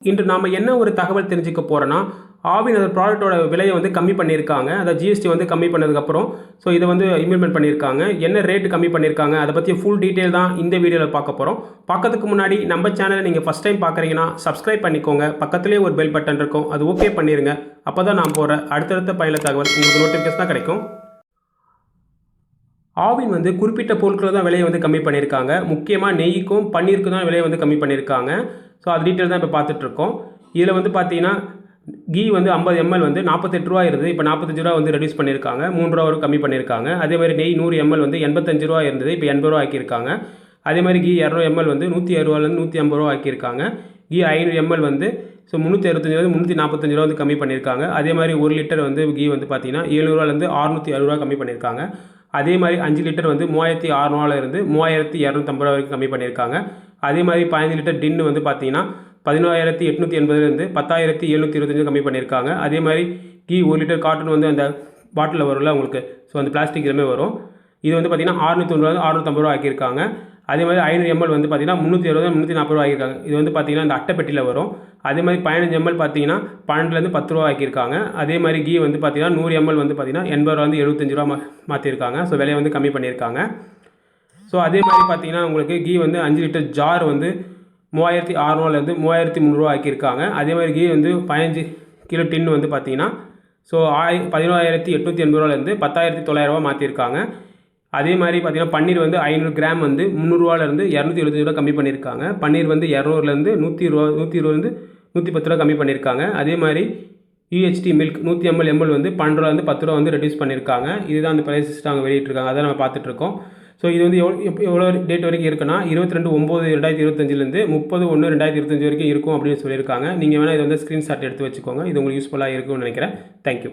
இன்று நாம் என்ன ஒரு தகவல் தெரிஞ்சுக்க போகிறோன்னா, ஆவின் அந்த ப்ராடக்ட்டோட விலையை வந்து கம்மி பண்ணியிருக்காங்க. அதை ஜிஎஸ்டி வந்து கம்மி பண்ணதுக்கப்புறம் ஸோ இதை வந்து இம்ப்ளிமெண்ட் பண்ணியிருக்காங்க. என்ன ரேட்டு கம்மி பண்ணியிருக்காங்க, அதை பற்றி ஃபுல் டீட்டெயில் தான் இந்த வீடியோவில் பார்க்க போகிறோம். பார்க்கறதுக்கு முன்னாடி நம்ம சேனலை நீங்கள் ஃபஸ்ட் டைம் பார்க்குறீங்கன்னா சப்ஸ்கிரைப் பண்ணிக்கோங்க. பக்கத்துலேயே ஒரு பெல் பட்டன் இருக்கும், அது ஓகே பண்ணிடுங்க. அப்போ தான் நான் போகிற அடுத்தடுத்த பயனுள்ள தகவல் உங்களுக்கு நோட்டிஃபிகேஷன் தான் கிடைக்கும். ஆவின் வந்து குறிப்பிட்ட பொருட்களை தான் விலையை வந்து கம்மி பண்ணியிருக்காங்க. முக்கியமாக நெய்க்கும் பன்னீருக்கும் தான் விலையை வந்து கம்மி பண்ணியிருக்காங்க. ஸோ அது டீட்டெயில் தான் இப்போ பார்த்துட்ருக்கோம். இதில் வந்து பார்த்தீங்கன்னா கீ வந்து 50 ml வந்து 48 ரூபா இருந்தது, இப்போ 45 ரூபா வந்து ரெடியூஸ் பண்ணியிருக்காங்க. 3 ரூபா வரைக்கும் கம்மி பண்ணியிருக்காங்க. அதே மாதிரி நெய் 100 ml வந்து 85 ரூபா இருந்தது, இப்போ 80 ரூபா ஆக்கியிருக்காங்க. அதே மாதிரி கீ 200 ml வந்து 160 ரூபாலேருந்து 150 ரூபா ஆக்கியிருக்காங்க. கீ 500 ml வந்து ஸோ 365 வந்து 345 ரூபா வந்து கம்மி பண்ணியிருக்காங்க. அதே மாதிரி 1 லிட்டர் வந்து கீ வந்து பார்த்தீங்கன்னா 700 ரூபாலேருந்து 660 ரூபா கம்மி பண்ணியிருக்காங்க. அதே மாதிரி 5 லிட்டர் வந்து 3600 இருந்து 3250 ரூபா வரைக்கும் கம்மி பண்ணியிருக்காங்க. அதே மாதிரி 15 லிட்டர் டின்னு வந்து பார்த்தீங்கன்னா 11880 10725 கம்மி பண்ணியிருக்காங்க. அதே மாதிரி கீ 1 லிட்டர் கார்டன் வந்து அந்த பாட்டிலில் வரும்ல உங்களுக்கு, ஸோ அந்த பிளாஸ்டிக் இதுமே வரும். இது வந்து பார்த்தீங்கன்னா 690 650 ரூபா ஆக்கியிருக்காங்க. அதே மாதிரி 500 ml வந்து பார்த்தீங்கன்னா 320 340 ரூபா ஆக்கியிருக்காங்க. இது வந்து பார்த்தீங்கன்னா இந்த அட்டைப்பெட்டியில் வரும். அதே மாதிரி 15 ml பார்த்தீங்கன்னா 12லேருந்து 10 ரூபா ஆக்கியிருக்காங்க. அதே மாதிரி கீ வந்து பார்த்தீங்கன்னா 100 ml வந்து பார்த்தீங்கன்னா 80 ரூபா வந்து 75 ரூபா மாற்றிருக்காங்க. ஸோ விலையை வந்து கம்மி பண்ணியிருக்காங்க. ஸோ அதே மாதிரி பார்த்தீங்கன்னா உங்களுக்கு கீ வந்து 5 லிட்டர் ஜார் வந்து 3600லேருந்து 3300 ரூபா ஆக்கியிருக்காங்க. அதே மாதிரி கீ வந்து 15 கிலோ டின்னு வந்து பார்த்தீங்கன்னா ஸோ 11880 ரூபாலேருந்து 10900 ரூபா மாற்றிருக்காங்க. அதே மாதிரி பார்த்தீங்கன்னா பன்னீர் வந்து 500 கிராம் வந்து 300 ரூபாலேருந்து 275 ரூபா கம்மி பண்ணியிருக்காங்க. பன்னீர் வந்து 200லேருந்து 120 110 ரூபா கம்மி பண்ணியிருக்காங்க. அதே மாதிரி யூஹெச்டி மில்க் 150 ml வந்து 12 ரூபாலேருந்து 10 ரூபா வந்து ரெடியூஸ் பண்ணியிருக்காங்க. இதுதான் அந்த ப்ரைஸஸ் நாங்கள் வெளியிட்டிருக்காங்க, அதை நம்ம பார்த்துட்ருக்கோம். ஸோ இது வந்து எவ்வளோ டேட் வரைக்கும் இருக்குன்னா 22/9/2025லேருந்து 30/1/2025 வரைக்கும் இருக்கும் அப்படின்னு சொல்லியிருக்காங்க. நீங்கள் வேணால் இதை வந்து ஸ்க்ரீன்ஷாட் எடுத்து வச்சுக்கோங்க. இது உங்களுக்கு யூஸ்ஃபுல்லாக இருக்கும்னு நினைக்கிறேன். தேங்க்யூ.